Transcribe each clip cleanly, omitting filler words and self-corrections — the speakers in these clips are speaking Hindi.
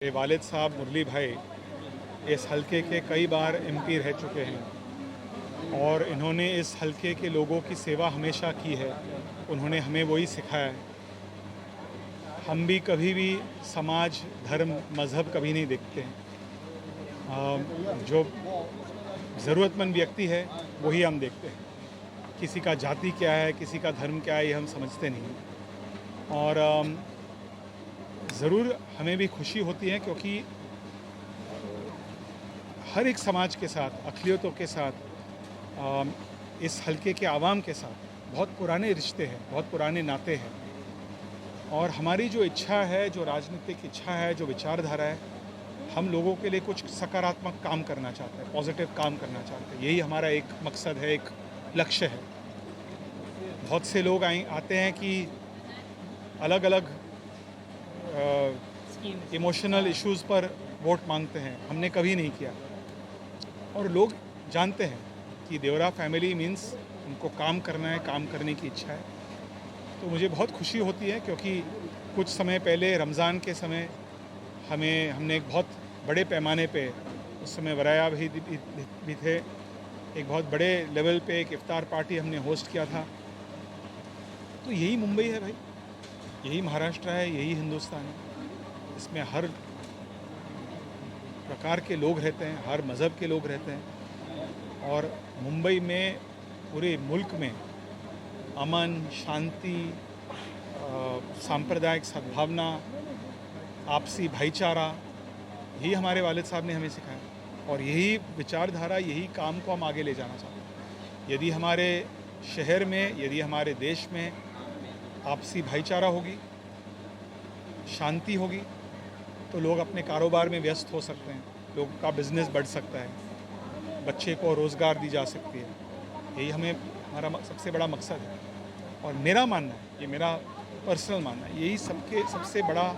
मेरे वालिद साहब मुरली भाई इस हलके के कई बार एमपी रह चुके हैं और इन्होंने इस हलके के लोगों की सेवा हमेशा की है। उन्होंने हमें वही सिखाया है। हम भी कभी भी समाज, धर्म, मज़हब कभी नहीं देखते हैं। जो ज़रूरतमंद व्यक्ति है वही हम देखते हैं। किसी का जाति क्या है, किसी का धर्म क्या है, ये हम समझते नहीं हैं। और ज़रूर हमें भी खुशी होती है क्योंकि हर एक समाज के साथ, अक़लियतों के साथ, इस हलके के आवाम के साथ बहुत पुराने रिश्ते हैं, बहुत पुराने नाते हैं। और हमारी जो इच्छा है, जो राजनीतिक इच्छा है, जो विचारधारा है, हम लोगों के लिए कुछ सकारात्मक काम करना चाहते हैं, पॉजिटिव काम करना चाहते हैं। यही हमारा एक मकसद है, एक लक्ष्य है। बहुत से लोग आते हैं कि अलग अलग इमोशनल इश्यूज़ पर वोट मांगते हैं। हमने कभी नहीं किया। और लोग जानते हैं कि देवरा फैमिली मीन्स उनको काम करना है, काम करने की इच्छा है। तो मुझे बहुत खुशी होती है क्योंकि कुछ समय पहले रमज़ान के समय हमने एक बहुत बड़े पैमाने पे, उस समय वराया भी थे, एक बहुत बड़े लेवल पे एक इफ्तार पार्टी हमने होस्ट किया था। तो यही मुंबई है भाई, यही महाराष्ट्र है, यही हिंदुस्तान है। इसमें हर प्रकार के लोग रहते हैं, हर मज़हब के लोग रहते हैं। और मुंबई में, पूरे मुल्क में अमन, शांति, सांप्रदायिक सद्भावना, आपसी भाईचारा, यही हमारे वालिद साहब ने हमें सिखाया। और यही विचारधारा, यही काम को हम आगे ले जाना चाहते हैं। यदि हमारे शहर में, यदि हमारे देश में आपसी भाईचारा होगी, शांति होगी, तो लोग अपने कारोबार में व्यस्त हो सकते हैं, लोगों का बिज़नेस बढ़ सकता है, बच्चे को रोज़गार दी जा सकती है। यही हमारा सबसे बड़ा मकसद है। और मेरा मानना है, ये मेरा पर्सनल मानना है, यही सबसे बड़ा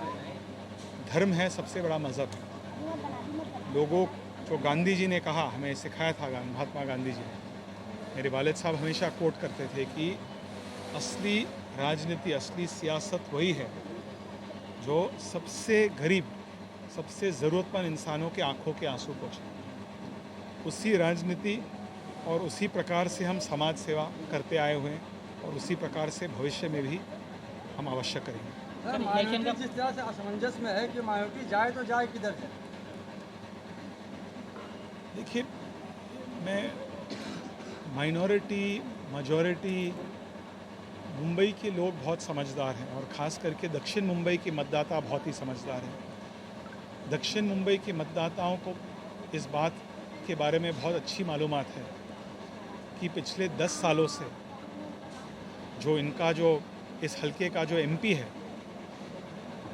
धर्म है, सबसे बड़ा मज़हब है। लोगों, जो गांधी जी ने कहा, हमें सिखाया था महात्मा गांधी जी ने, मेरे वालिद साहब हमेशा कोट करते थे कि असली राजनीति, असली सियासत वही है जो सबसे गरीब, सबसे ज़रूरतमंद इंसानों के आंखों के आंसू पोंछे। उसी राजनीति और उसी प्रकार से हम समाज सेवा करते आए हुए हैं और उसी प्रकार से भविष्य में भी हम अवश्य करेंगे। सर, मायावती जिस तरह से असमंजस में है कि मायावती जाए तो जाए किधर है? देखिए, मैं माइनॉरिटी, मेजॉरिटी, मुंबई के लोग बहुत समझदार हैं और ख़ास करके दक्षिण मुंबई के मतदाता बहुत ही समझदार हैं। दक्षिण मुंबई के मतदाताओं को इस बात के बारे में बहुत अच्छी मालूमात है कि पिछले 10 सालों से जो इस हलके का जो एमपी है,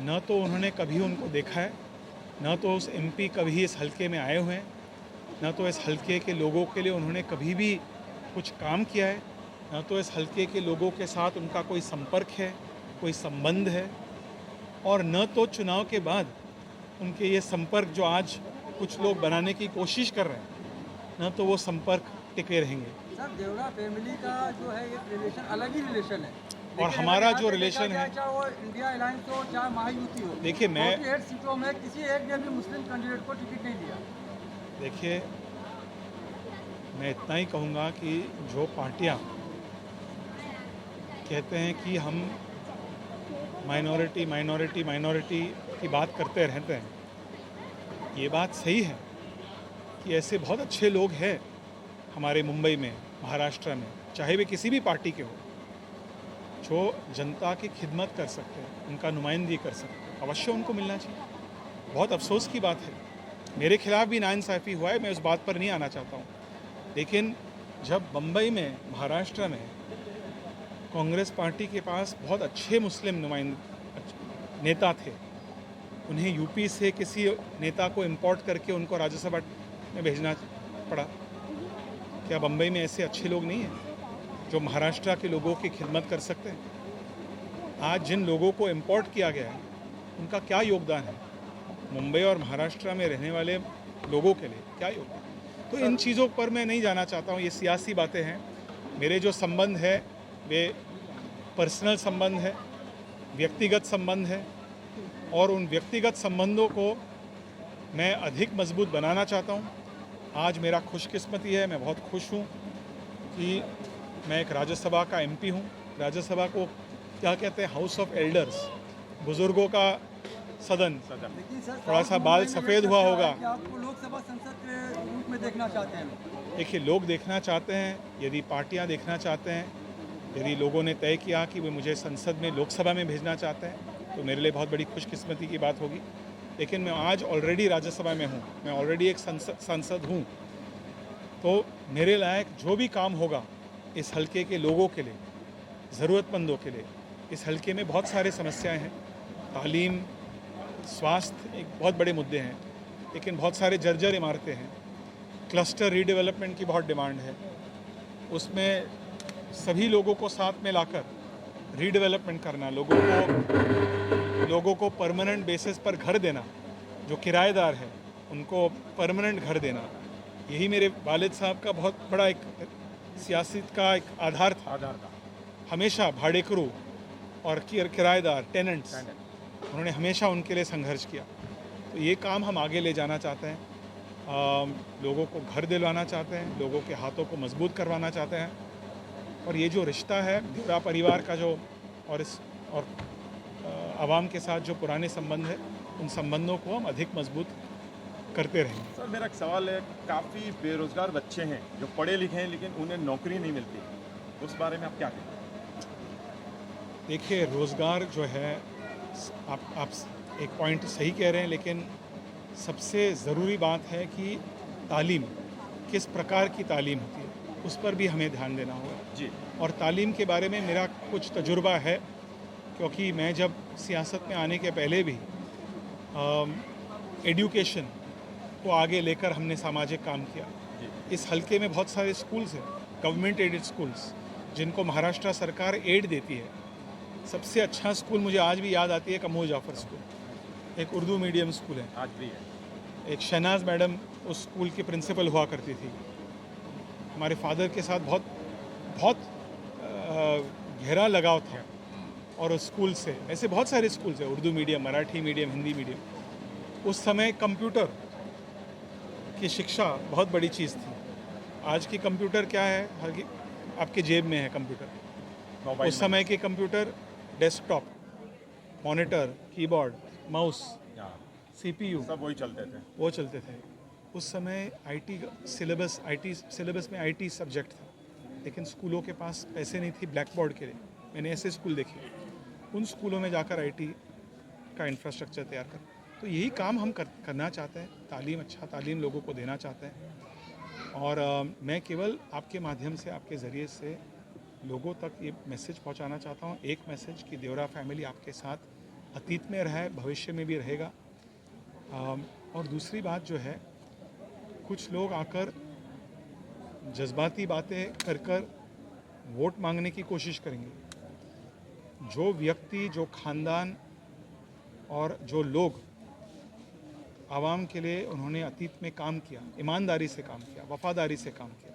न तो उन्होंने कभी उनको देखा है, न तो उस एमपी कभी इस हलके में आए हुए हैं, न तो इस हलके के लोगों के लिए उन्होंने कभी भी कुछ काम किया है, न तो इस हलके के लोगों के साथ उनका कोई संपर्क है, कोई संबंध है। और न तो चुनाव के बाद उनके ये संपर्क जो आज कुछ लोग बनाने की कोशिश कर रहे हैं, न तो वो संपर्क टिके रहेंगे। सर, देवरा फैमिली का जो है एक रिलेशन, अलग ही रिलेशन है। और हमारा जो रिलेशन है, चाहे वो इंडिया अलायंस हो, चाहे महायुति हो, देखिए, मैं 48 सीटों में किसी एक ने भी मुस्लिम कैंडिडेट को टिकट नहीं दिया। देखिए, मैं इतना ही कहूँगा कि जो पार्टियाँ कहते हैं कि हम माइनॉरिटी की बात करते रहते हैं, ये बात सही है कि ऐसे बहुत अच्छे लोग हैं हमारे मुंबई में, महाराष्ट्र में, चाहे वे किसी भी पार्टी के हो, जो जनता की खिदमत कर सकते हैं, उनका नुमाइंदगी कर सकते हैं। अवश्य उनको मिलना चाहिए। बहुत अफसोस की बात है, मेरे खिलाफ भी नाइंसाफ़ी हुआ है, मैं उस बात पर नहीं आना चाहता हूँ। लेकिन जब बम्बई में, महाराष्ट्र में कांग्रेस पार्टी के पास बहुत अच्छे मुस्लिम नेता थे, उन्हें यूपी से किसी नेता को इंपोर्ट करके उनको राज्यसभा में भेजना पड़ा। क्या बम्बई में ऐसे अच्छे लोग नहीं हैं जो महाराष्ट्र के लोगों की खिदमत कर सकते हैं? आज जिन लोगों को इंपोर्ट किया गया है, उनका क्या योगदान है मुंबई और महाराष्ट्र में रहने वाले लोगों के लिए? क्या योगदान? तो इन चीज़ों पर मैं नहीं जाना चाहता हूँ, ये सियासी बातें हैं। मेरे जो संबंध है वे पर्सनल संबंध है, व्यक्तिगत संबंध है, और उन व्यक्तिगत संबंधों को मैं अधिक मजबूत बनाना चाहता हूँ। आज मेरा खुशकिस्मती है, मैं बहुत खुश हूँ कि मैं एक राज्यसभा का एमपी हूँ। राज्यसभा को क्या कहते हैं, हाउस ऑफ एल्डर्स, बुजुर्गों का सदन। लेकिन सर थोड़ा सा बाल सफ़ेद हुआ होगा। कि आपको लोकसभा संसद के रूप में देखना चाहते हैं। देखिए, लोग देखना चाहते हैं, यदि पार्टियां देखना चाहते हैं, यदि लोगों ने तय किया कि वे मुझे संसद में, लोकसभा में भेजना चाहते हैं, तो मेरे लिए बहुत बड़ी खुशकिस्मती की बात होगी। लेकिन मैं आज ऑलरेडी राज्यसभा में हूँ, मैं ऑलरेडी एक सांसद हूँ, तो मेरे लायक जो भी काम होगा इस हलके के लोगों के लिए, ज़रूरतमंदों के लिए। इस हलके में बहुत सारे समस्याएं हैं, तालीम, स्वास्थ्य एक बहुत बड़े मुद्दे हैं, लेकिन बहुत सारे जर्जर इमारतें हैं। क्लस्टर रीडेवलपमेंट की बहुत डिमांड है, उसमें सभी लोगों को साथ में लाकर रीडेवलपमेंट करना, लोगों को परमानेंट बेसिस पर घर देना, जो किराएदार है उनको परमानेंट घर देना, यही मेरे वालिद साहब का बहुत बड़ा एक सियासत का एक आधार था। हमेशा भाड़ेकरू और किराएदार, टेनेंट्स, उन्होंने हमेशा उनके लिए संघर्ष किया। तो ये काम हम आगे ले जाना चाहते हैं, लोगों को घर दिलवाना चाहते हैं, लोगों के हाथों को मजबूत करवाना चाहते हैं। और ये जो रिश्ता है देवरा परिवार का जो, और आवाम के साथ जो पुराने संबंध है, उन संबंधों को हम अधिक मजबूत करते रहेंगे। सर, मेरा एक सवाल है, काफ़ी बेरोज़गार बच्चे हैं जो पढ़े लिखे हैं लेकिन उन्हें नौकरी नहीं मिलती, उस बारे में आप क्या कहें? देखिए, रोज़गार जो है, आप एक पॉइंट सही कह रहे हैं, लेकिन सबसे ज़रूरी बात है कि तालीम, किस प्रकार की तालीम होती है, उस पर भी हमें ध्यान देना होगा जी। और तालीम के बारे में मेरा कुछ तजुर्बा है, क्योंकि मैं जब सियासत में आने के पहले भी एजुकेशन को आगे लेकर हमने सामाजिक काम किया। इस हलके में बहुत सारे स्कूल्स हैं, गवर्नमेंट एडेड स्कूल्स, जिनको महाराष्ट्र सरकार एड देती है। सबसे अच्छा स्कूल मुझे आज भी याद आती है कमोह जाफर स्कूल, एक उर्दू मीडियम स्कूल है, आज भी है। एक शहनाज मैडम उस स्कूल की प्रिंसिपल हुआ करती थी। हमारे फादर के साथ बहुत गहरा लगाव था और उस स्कूल से, ऐसे बहुत सारे स्कूल्स हैं, Urdu medium, Marathi medium, Hindi medium. उस समय कंप्यूटर की शिक्षा बहुत बड़ी चीज़ थी। आज की कंप्यूटर क्या है, आपके जेब में है कंप्यूटर। उस समय के computer desktop, monitor, keyboard, mouse, CPU, सब वही चलते थे। वो चलते थे। उस समय आईटी सिलेबस में आईटी सब्जेक्ट था, लेकिन स्कूलों के पास पैसे नहीं थी ब्लैक बोर्ड के लिए। मैंने ऐसे स्कूल देखे, उन स्कूलों में जाकर आईटी का इंफ्रास्ट्रक्चर तैयार कर। तो यही काम हम करना चाहते हैं, तालीम, अच्छा तालीम लोगों को देना चाहते हैं। और मैं केवल आपके माध्यम से, आपके ज़रिए से लोगों तक ये मैसेज पहुंचाना चाहता हूं, एक मैसेज कि देवरा फैमिली आपके साथ अतीत में रहा है, भविष्य में भी रहेगा। और दूसरी बात जो है, कुछ लोग आकर जज्बाती बातें कर वोट मांगने की कोशिश करेंगे। जो व्यक्ति, जो खानदान और जो लोग आवाम के लिए उन्होंने अतीत में काम किया, ईमानदारी से काम किया, वफादारी से काम किया,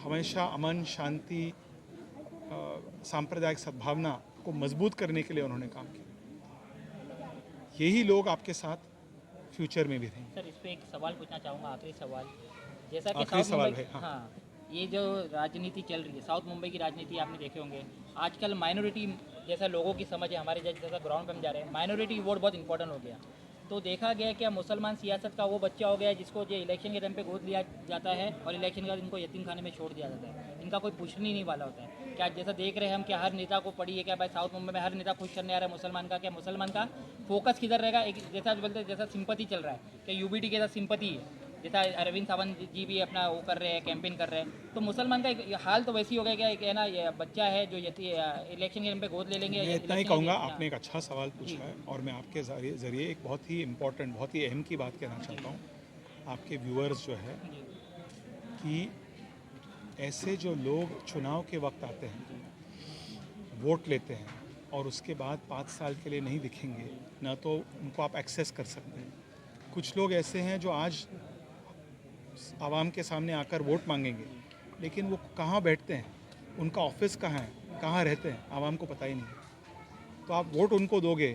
हमेशा अमन, शांति, सांप्रदायिक सद्भावना को मजबूत करने के लिए उन्होंने काम किया, यही लोग आपके साथ फ्यूचर में भी रहेंगे। सर, इस पे एक सवाल पूछना चाहूँगा, आखिरी सवाल। जैसा कि आखिरी साउथ सवाल मुंबई, है, हाँ। ये जो राजनीति चल रही है, साउथ मुंबई की राजनीति आपने देखे होंगे। आजकल माइनॉरिटी जैसा लोगों की समझ है, हमारे जैसा ग्राउंड पर हम जा रहे हैं, माइनॉरिटी वोट बहुत इंपॉर्टेंट हो गया। तो देखा गया क्या मुसलमान सियासत का वो बच्चा हो गया जिसको जो इलेक्शन के टाइम पे गोद लिया जाता है और इलेक्शन के बाद इनको यतीम खाने में छोड़ दिया जाता है, इनका कोई पूछने नहीं वाला होता है। क्या जैसा देख रहे हैं हम, क्या हर नेता को पड़ी है क्या भाई, साउथ मुंबई में हर नेता खुश करने आ रहा है मुसलमान का, क्या मुसलमान का फोकस किधर रहेगा? एक जैसा बोलते हैं, जैसा सिंपति चल रहा है, क्या यूबीटी के साथ सिंपति है, जैसा अरविंद सावंत जी भी अपना वो कर रहे हैं, कैंपेन कर रहे हैं, तो मुसलमान का एक हाल तो वैसी हो गया क्या है ना, ये बच्चा है जो इलेक्शन के टाइम पे गोद ले लेंगे। मैं इतना ही कहूँगा, आपने एक अच्छा सवाल पूछा है और मैं आपके ज़रिए एक बहुत ही इम्पोर्टेंट, बहुत ही अहम की बात कहना चाहता हूँ आपके व्यूअर्स जो है, कि ऐसे जो लोग चुनाव के वक्त आते हैं, वोट लेते हैं और उसके बाद 5 साल के लिए नहीं दिखेंगे, ना तो उनको आप एक्सेस कर सकते हैं। कुछ लोग ऐसे हैं जो आज आवाम के सामने आकर वोट मांगेंगे, लेकिन वो कहाँ बैठते हैं, उनका ऑफिस कहाँ है, कहाँ रहते हैं, आवाम को पता ही नहीं। तो आप वोट उनको दोगे,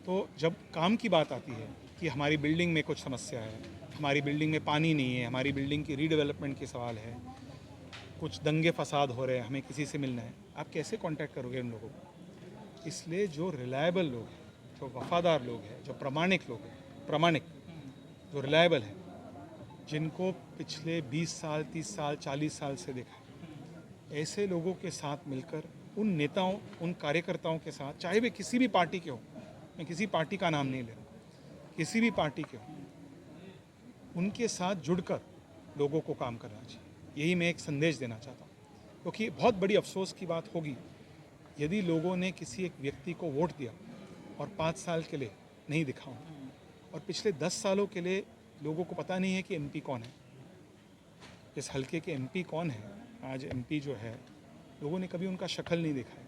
तो जब काम की बात आती है, कि हमारी बिल्डिंग में कुछ समस्या है, हमारी बिल्डिंग में पानी नहीं है, हमारी बिल्डिंग की रीडेवलपमेंट की सवाल है, कुछ दंगे फसाद हो रहे हैं, हमें किसी से मिलना है, आप कैसे कांटेक्ट करोगे उन लोगों को? इसलिए जो रिलायबल लोग हैं, जो वफादार लोग हैं, जो प्रामाणिक लोग हैं, प्रामाणिक जो रिलायबल है, जिनको पिछले 20 साल 30 साल 40 साल से देखा है, ऐसे लोगों के साथ मिलकर उन नेताओं, उन कार्यकर्ताओं के साथ, चाहे वे किसी भी पार्टी के हो, मैं किसी पार्टी का नाम नहीं ले रहा, किसी भी पार्टी के हो, उनके साथ जुड़कर लोगों को काम करना चाहिए। यही मैं एक संदेश देना चाहता हूँ, क्योंकि बहुत बड़ी अफसोस की बात होगी यदि लोगों ने किसी एक व्यक्ति को वोट दिया और 5 साल के लिए नहीं दिखा हो, और पिछले 10 सालों के लिए लोगों को पता नहीं है कि एमपी कौन है, इस हलके के एमपी कौन है। आज एमपी जो है, लोगों ने कभी उनका शक्ल नहीं देखा है,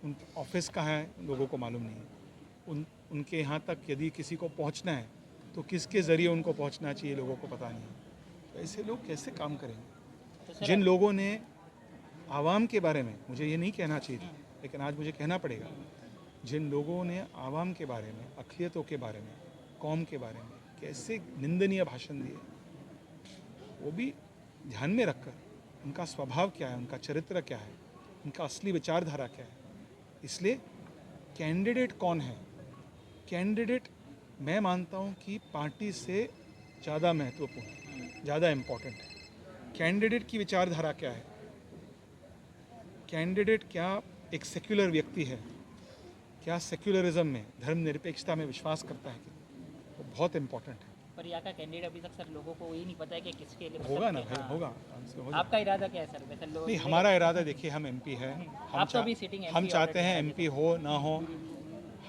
उन ऑफिस कहाँ है लोगों को मालूम नहीं है, उनके यहाँ तक यदि किसी को पहुँचना है तो किसके ज़रिए उनको पहुँचना चाहिए लोगों को पता नहीं है। तो ऐसे लोग कैसे काम करेंगे? जिन लोगों ने आवाम के बारे में, मुझे ये नहीं कहना चाहिए था, लेकिन आज मुझे कहना पड़ेगा, जिन लोगों ने आवाम के बारे में, अक़लियतों के बारे में, कौम के बारे में कैसे निंदनीय भाषण दिए, वो भी ध्यान में रखकर उनका स्वभाव क्या है, उनका चरित्र क्या है, उनका असली विचारधारा क्या है। इसलिए कैंडिडेट कौन है, कैंडिडेट मैं मानता हूँ कि पार्टी से ज़्यादा महत्वपूर्ण है, ज़्यादा इम्पोर्टेंट है। कैंडिडेट की विचारधारा क्या है, कैंडिडेट क्या एक सेक्युलर व्यक्ति है, क्या सेक्युलरिज्म में, धर्मनिरपेक्षता में विश्वास करता है, वो बहुत इम्पोर्टेंट है। पर यहाँ का कैंडिडेट अभी तक सर लोगों को ये नहीं पता है कि किसके लिए होगा ना मतलब भाई, हाँ। होगा, आपका इरादा क्या है सर? वैसे लोग नहीं, हमारा इरादा देखिए, हम एमपी है, आप तो अभी सिटिंग हम MP चाहते हैं already एमपी हो ना हो,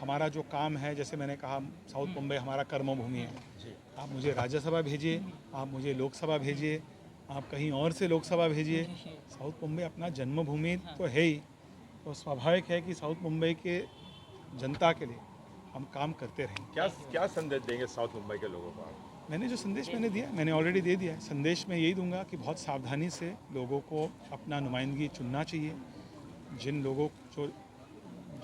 हमारा जो काम है, जैसे मैंने कहा, साउथ मुंबई हमारा कर्मभूमि है। आप मुझे राज्यसभा भेजिए, आप मुझे लोकसभा भेजिए, आप कहीं और से लोकसभा भेजिए, साउथ मुंबई अपना जन्मभूमि तो है ही, तो स्वाभाविक है कि साउथ मुंबई के जनता के लिए हम काम करते रहेंगे। क्या संदेश देंगे साउथ मुंबई के लोगों को आप? मैंने जो संदेश मैंने दिया, मैंने ऑलरेडी दे दिया है। संदेश में यही दूंगा कि बहुत सावधानी से लोगों को अपना नुमाइंदगी चुनना चाहिए। जिन लोगों जो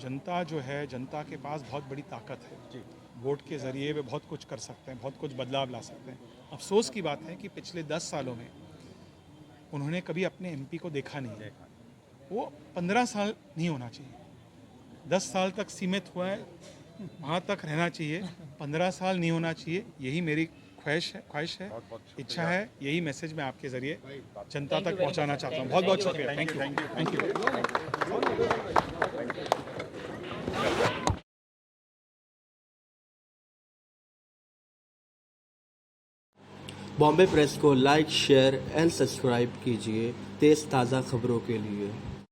जनता जो है, जनता के पास बहुत बड़ी ताकत है, वोट के ज़रिए वे बहुत कुछ कर सकते हैं, बहुत कुछ बदलाव ला सकते हैं। अफसोस की बात है कि पिछले 10 सालों में उन्होंने कभी अपने एमपी को देखा नहीं है। वो 15 साल नहीं होना चाहिए, 10 साल तक सीमित हुआ है, वहाँ तक रहना चाहिए, 15 साल नहीं होना चाहिए। यही मेरी ख्वाहिश है, इच्छा है। यही मैसेज मैं आपके ज़रिए जनता तक पहुँचाना चाहता हूँ। बहुत बहुत शुक्रिया। Thank you. बॉम्बे प्रेस को लाइक, शेयर एंड सब्सक्राइब कीजिए तेज़ ताज़ा खबरों के लिए।